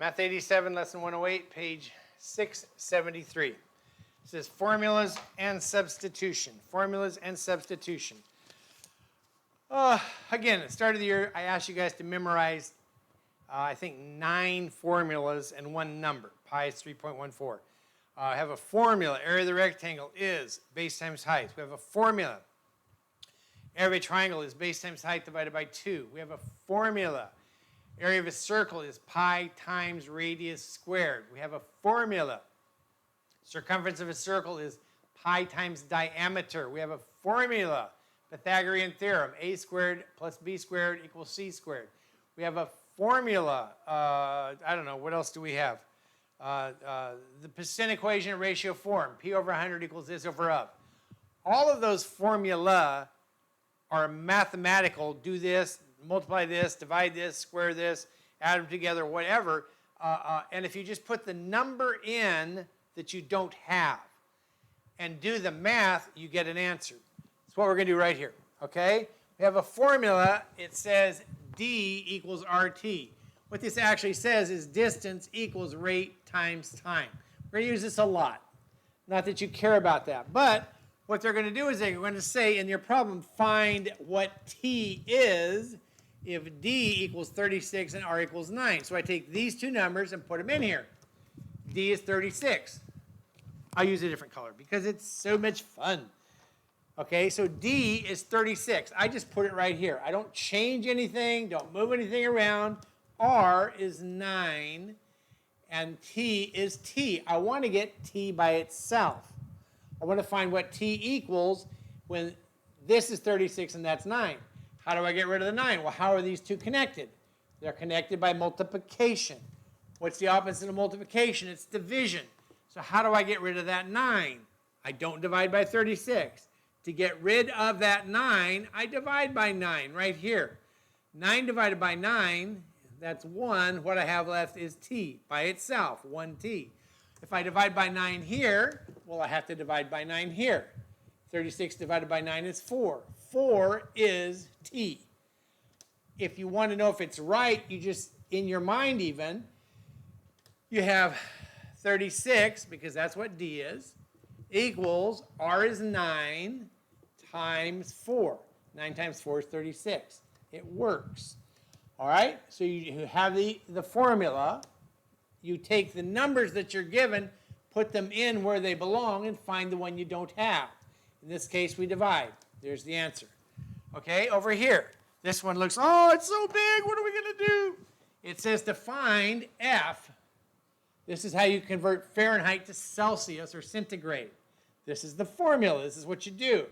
Math 87, Lesson 108, page 673. It says formulas and substitution. Formulas and substitution. Again, at the start of the year, I asked you guys to memorize, I think, 9 formulas and 1 number. Pi is 3.14. I have a formula. Area of the rectangle is base times height. We have a formula. Area of a triangle is base times height divided by 2. We have a formula. Area of a circle is pi times radius squared. We have a formula. Circumference of a circle is pi times diameter. We have a formula. Pythagorean theorem, a squared plus b squared equals c squared. We have a formula. I don't know, what else do we have? The percent equation in ratio form, p over 100 equals this over of. All of those formula are mathematical. Do this, multiply this, divide this, square this, add them together, whatever. And if you just put the number in that you don't have and do the math, you get an answer. That's what we're going to do right here, okay? We have a formula. It says d equals RT. What this actually says is distance equals rate times time. We're going to use this a lot. Not that you care about that. But what they're going to do is they're going to say in your problem, find what t is if d equals 36 and r equals 9. So I take these two numbers and put them in here. D is 36. I'll use a different color because it's so much fun. Okay, so D is 36. I just put it right here. I don't change anything, don't move anything around. R is 9, and T is T. I want to get T by itself. I want to find what T equals when this is 36 and that's 9. How do I get rid of the 9? Well, how are these two connected? They're connected by multiplication. What's the opposite of multiplication? It's division. So how do I get rid of that 9? I don't divide by 36. To get rid of that 9, I divide by 9 right here. 9 divided by 9, that's 1. What I have left is t by itself, 1t. If I divide by 9 here, well, I have to divide by 9 here. 36 divided by 9 is 4. 4 is t. If you want to know if it's right, you just, in your mind even, you have 36, because that's what d is, equals r is 9 times 4. 9 times 4 is 36. It works. All right? So you have the formula. You take the numbers that you're given, put them in where they belong, and find the one you don't have. In this case, we divide. There's the answer. Okay, over here. This one looks, oh, it's so big. What are we going to do? It says to find F. This is how you convert Fahrenheit to Celsius or centigrade. This is the formula. This is what you do.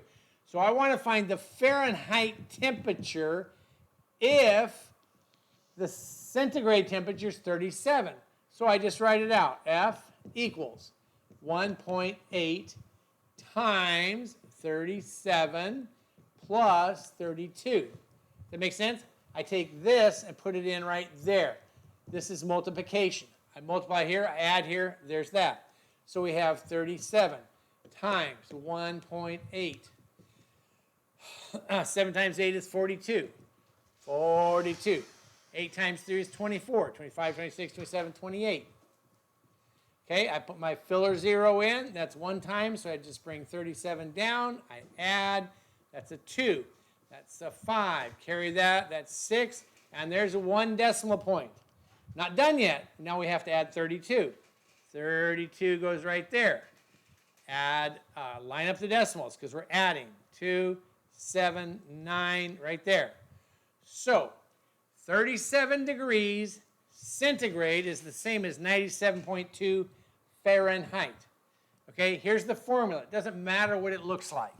So I want to find the Fahrenheit temperature if the centigrade temperature is 37. So I just write it out. F equals 1.8 times 37 plus 32. That makes sense? I take this and put it in right there. This is multiplication. I multiply here, I add here, there's that. So we have 37 times 1.8. 7 times 8 is 42. 42. 8 times 3 is 24. 25, 26, 27, 28. Okay, I put my filler 0 in. That's 1 time, so I just bring 37 down. I add. That's a 2. That's a 5. Carry that. That's 6. And there's a 1 decimal point. Not done yet. Now we have to add 32. 32 goes right there. Add, line up the decimals because we're adding. 2, 7, 9, right there. So 37 degrees centigrade is the same as 97.2 Fahrenheit. Okay, here's the formula. It doesn't matter what it looks like.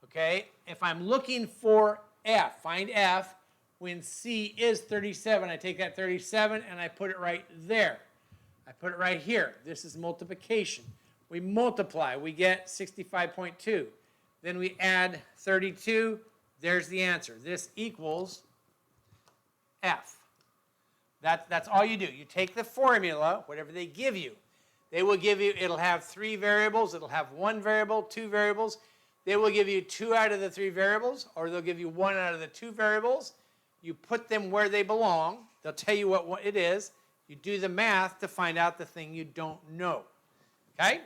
Okay, if I'm looking for F, find F, when C is 37, I take that 37 and I put it right there. I put it right here. This is multiplication. We multiply. We get 65.2. Then we add 32. There's the answer. This equals F. That's all you do. You take the formula, whatever they give you. They will give you, it'll have 3 variables. It'll have 1 variable, 2 variables. They will give you 2 out of the 3 variables, or they'll give you 1 out of the 2 variables. You put them where they belong. They'll tell you what it is. You do the math to find out the thing you don't know. Okay?